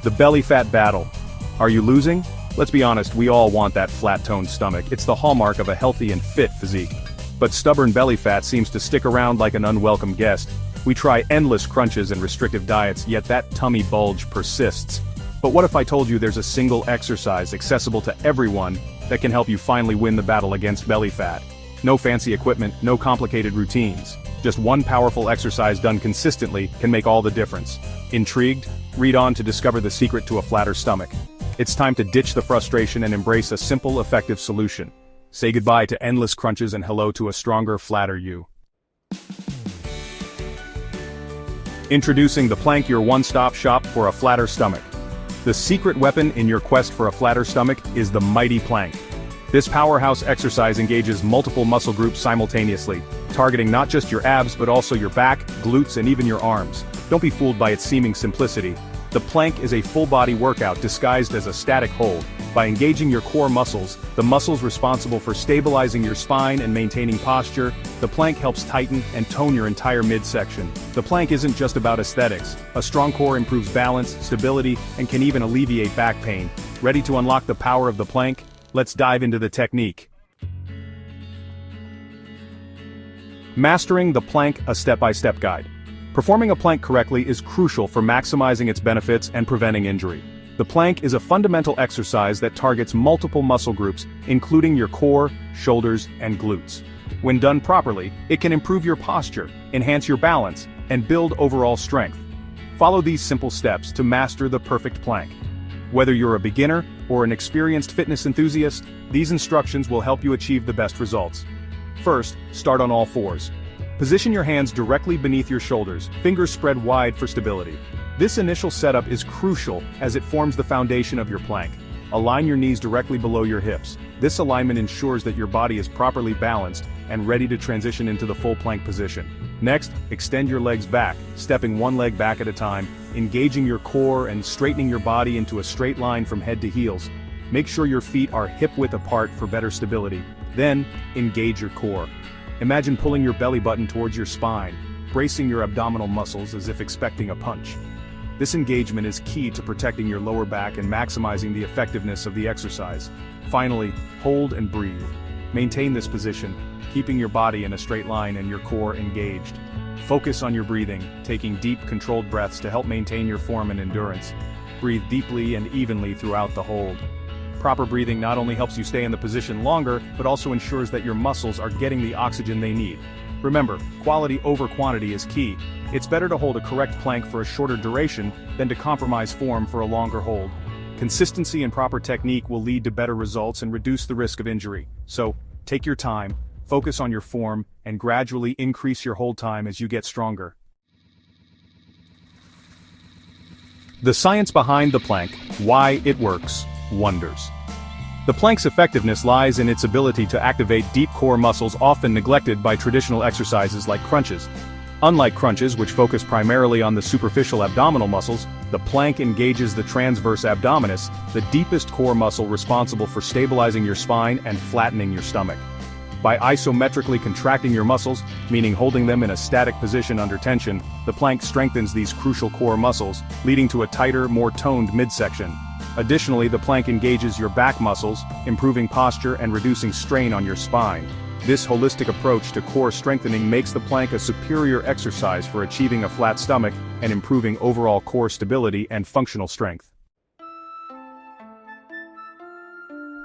The belly fat battle. Are you losing? Let's be honest, we all want that flat-toned stomach. It's the hallmark of a healthy and fit physique. But stubborn belly fat seems to stick around like an unwelcome guest. We try endless crunches and restrictive diets, yet that tummy bulge persists. But what if I told you there's a single exercise accessible to everyone that can help you finally win the battle against belly fat? No fancy equipment, no complicated routines. Just one powerful exercise done consistently can make all the difference. Intrigued? Read on to discover the secret to a flatter stomach. It's time to ditch the frustration and embrace a simple, effective solution. Say goodbye to endless crunches and hello to a stronger, flatter you. Introducing the plank, your one-stop shop for a flatter stomach. The secret weapon in your quest for a flatter stomach is the mighty plank. This powerhouse exercise engages multiple muscle groups simultaneously, targeting not just your abs but also your back, glutes and even your arms. Don't be fooled by its seeming simplicity. The plank is a full-body workout disguised as a static hold. By engaging your core muscles, the muscles responsible for stabilizing your spine and maintaining posture, the plank helps tighten and tone your entire midsection. The plank isn't just about aesthetics. A strong core improves balance, stability, and can even alleviate back pain. Ready to unlock the power of the plank? Let's dive into the technique. Mastering the plank, a step-by-step guide. Performing a plank correctly is crucial for maximizing its benefits and preventing injury. The plank is a fundamental exercise that targets multiple muscle groups, including your core, shoulders, and glutes. When done properly, it can improve your posture, enhance your balance, and build overall strength. Follow these simple steps to master the perfect plank. Whether you're a beginner or an experienced fitness enthusiast, these instructions will help you achieve the best results. First, start on all fours. Position your hands directly beneath your shoulders, fingers spread wide for stability. This initial setup is crucial as it forms the foundation of your plank. Align your knees directly below your hips. This alignment ensures that your body is properly balanced and ready to transition into the full plank position. Next, extend your legs back, stepping one leg back at a time, engaging your core and straightening your body into a straight line from head to heels. Make sure your feet are hip-width apart for better stability. Then, engage your core. Imagine pulling your belly button towards your spine, bracing your abdominal muscles as if expecting a punch. This engagement is key to protecting your lower back and maximizing the effectiveness of the exercise. Finally, hold and breathe. Maintain this position, keeping your body in a straight line and your core engaged. Focus on your breathing, taking deep, controlled breaths to help maintain your form and endurance. Breathe deeply and evenly throughout the hold. Proper breathing not only helps you stay in the position longer, but also ensures that your muscles are getting the oxygen they need. Remember, quality over quantity is key. It's better to hold a correct plank for a shorter duration than to compromise form for a longer hold. Consistency and proper technique will lead to better results and reduce the risk of injury. So, take your time, focus on your form, and gradually increase your hold time as you get stronger. The science behind the plank, why it works, wonders. The plank's effectiveness lies in its ability to activate deep core muscles often neglected by traditional exercises like crunches. Unlike crunches, which focus primarily on the superficial abdominal muscles, the plank engages the transverse abdominis, the deepest core muscle responsible for stabilizing your spine and flattening your stomach. By isometrically contracting your muscles, meaning holding them in a static position under tension, the plank strengthens these crucial core muscles, leading to a tighter, more toned midsection. Additionally, the plank engages your back muscles, improving posture and reducing strain on your spine. This holistic approach to core strengthening makes the plank a superior exercise for achieving a flat stomach and improving overall core stability and functional strength.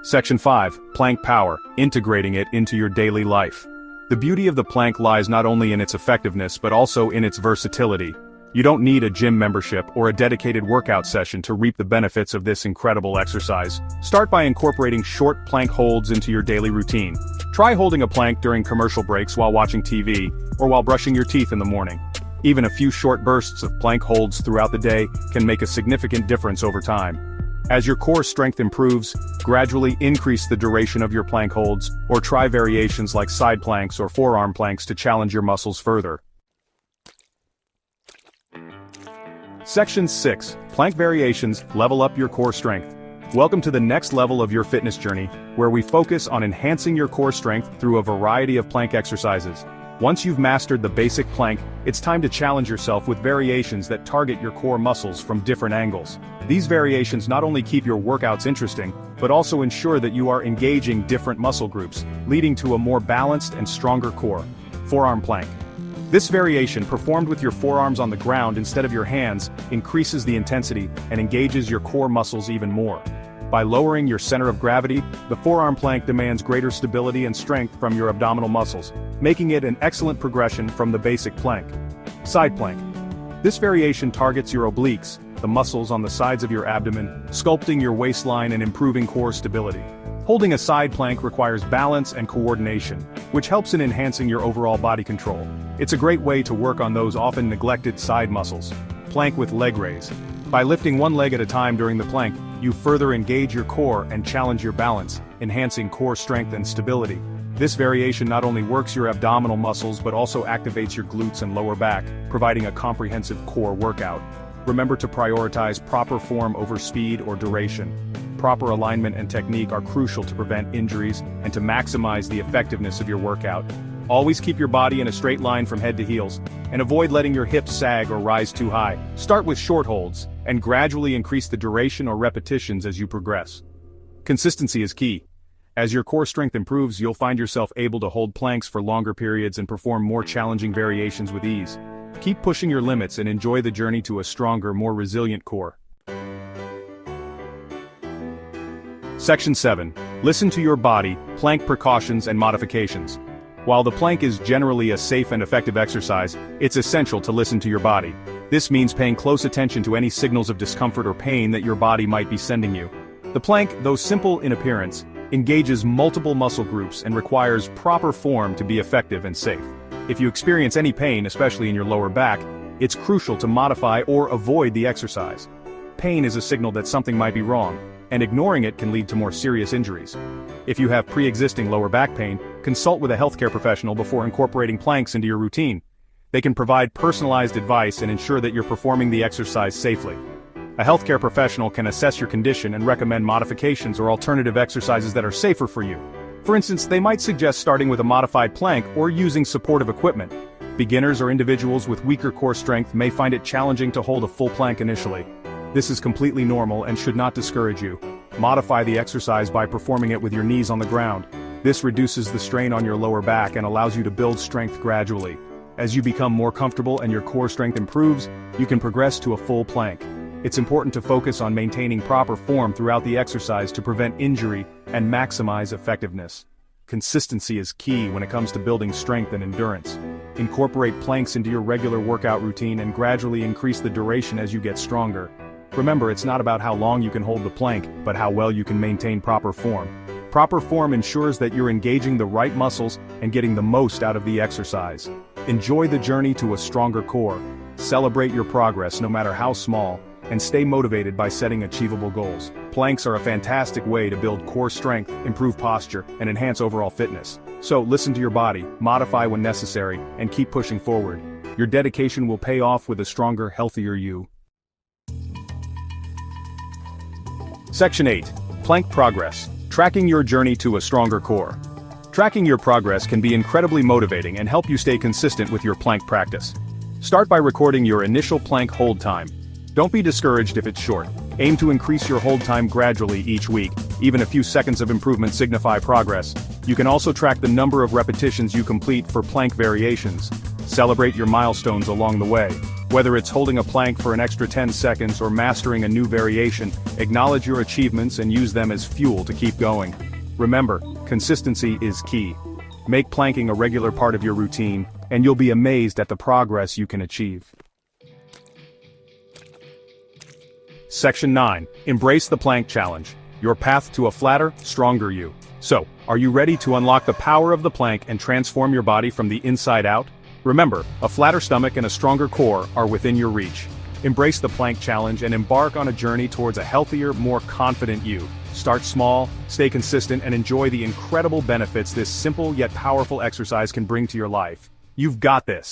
Section 5. Plank Power, integrating it into your daily life. The beauty of the plank lies not only in its effectiveness but also in its versatility. You don't need a gym membership or a dedicated workout session to reap the benefits of this incredible exercise. Start by incorporating short plank holds into your daily routine. Try holding a plank during commercial breaks while watching TV, or while brushing your teeth in the morning. Even a few short bursts of plank holds throughout the day can make a significant difference over time. As your core strength improves, gradually increase the duration of your plank holds, or try variations like side planks or forearm planks to challenge your muscles further. Section 6. Plank Variations, level up your core strength. Welcome to the next level of your fitness journey, where we focus on enhancing your core strength through a variety of plank exercises. Once you've mastered the basic plank, it's time to challenge yourself with variations that target your core muscles from different angles. These variations not only keep your workouts interesting, but also ensure that you are engaging different muscle groups, leading to a more balanced and stronger core. Forearm plank. This variation, performed with your forearms on the ground instead of your hands, increases the intensity and engages your core muscles even more. By lowering your center of gravity, the forearm plank demands greater stability and strength from your abdominal muscles, making it an excellent progression from the basic plank. Side plank. This variation targets your obliques, the muscles on the sides of your abdomen, sculpting your waistline and improving core stability. Holding a side plank requires balance and coordination, which helps in enhancing your overall body control. It's a great way to work on those often neglected side muscles. Plank with leg raise. By lifting one leg at a time during the plank, you further engage your core and challenge your balance, enhancing core strength and stability. This variation not only works your abdominal muscles but also activates your glutes and lower back, providing a comprehensive core workout. Remember to prioritize proper form over speed or duration. Proper alignment and technique are crucial to prevent injuries and to maximize the effectiveness of your workout. Always keep your body in a straight line from head to heels, and avoid letting your hips sag or rise too high. Start with short holds, and gradually increase the duration or repetitions as you progress. Consistency is key. As your core strength improves, you'll find yourself able to hold planks for longer periods and perform more challenging variations with ease. Keep pushing your limits and enjoy the journey to a stronger, more resilient core. Section 7. Listen to your body, plank precautions and modifications. While the plank is generally a safe and effective exercise, it's essential to listen to your body. This means paying close attention to any signals of discomfort or pain that your body might be sending you. The plank, though simple in appearance, engages multiple muscle groups and requires proper form to be effective and safe. If you experience any pain, especially in your lower back, it's crucial to modify or avoid the exercise. Pain is a signal that something might be wrong, and ignoring it can lead to more serious injuries. If you have pre-existing lower back pain, consult with a healthcare professional before incorporating planks into your routine. They can provide personalized advice and ensure that you're performing the exercise safely. A healthcare professional can assess your condition and recommend modifications or alternative exercises that are safer for you. For instance, they might suggest starting with a modified plank or using supportive equipment. Beginners or individuals with weaker core strength may find it challenging to hold a full plank initially. This is completely normal and should not discourage you. Modify the exercise by performing it with your knees on the ground. This reduces the strain on your lower back and allows you to build strength gradually. As you become more comfortable and your core strength improves, you can progress to a full plank. It's important to focus on maintaining proper form throughout the exercise to prevent injury and maximize effectiveness. Consistency is key when it comes to building strength and endurance. Incorporate planks into your regular workout routine and gradually increase the duration as you get stronger. Remember, it's not about how long you can hold the plank, but how well you can maintain proper form. Proper form ensures that you're engaging the right muscles and getting the most out of the exercise. Enjoy the journey to a stronger core. Celebrate your progress no matter how small, and stay motivated by setting achievable goals. Planks are a fantastic way to build core strength, improve posture, and enhance overall fitness. So listen to your body, modify when necessary, and keep pushing forward. Your dedication will pay off with a stronger, healthier you. Section 8. Plank progress. Tracking your journey to a stronger core. Tracking your progress can be incredibly motivating and help you stay consistent with your plank practice. Start by recording your initial plank hold time. Don't be discouraged if it's short. Aim to increase your hold time gradually each week. Even a few seconds of improvement signify progress. You can also track the number of repetitions you complete for plank variations. Celebrate your milestones along the way. Whether it's holding a plank for an extra 10 seconds or mastering a new variation, acknowledge your achievements and use them as fuel to keep going. Remember, consistency is key. Make planking a regular part of your routine, and you'll be amazed at the progress you can achieve. Section 9. Embrace the plank challenge. Your path to a flatter, stronger you. So, are you ready to unlock the power of the plank and transform your body from the inside out? Remember, a flatter stomach and a stronger core are within your reach. Embrace the plank challenge and embark on a journey towards a healthier, more confident you. Start small, stay consistent, and enjoy the incredible benefits this simple yet powerful exercise can bring to your life. You've got this.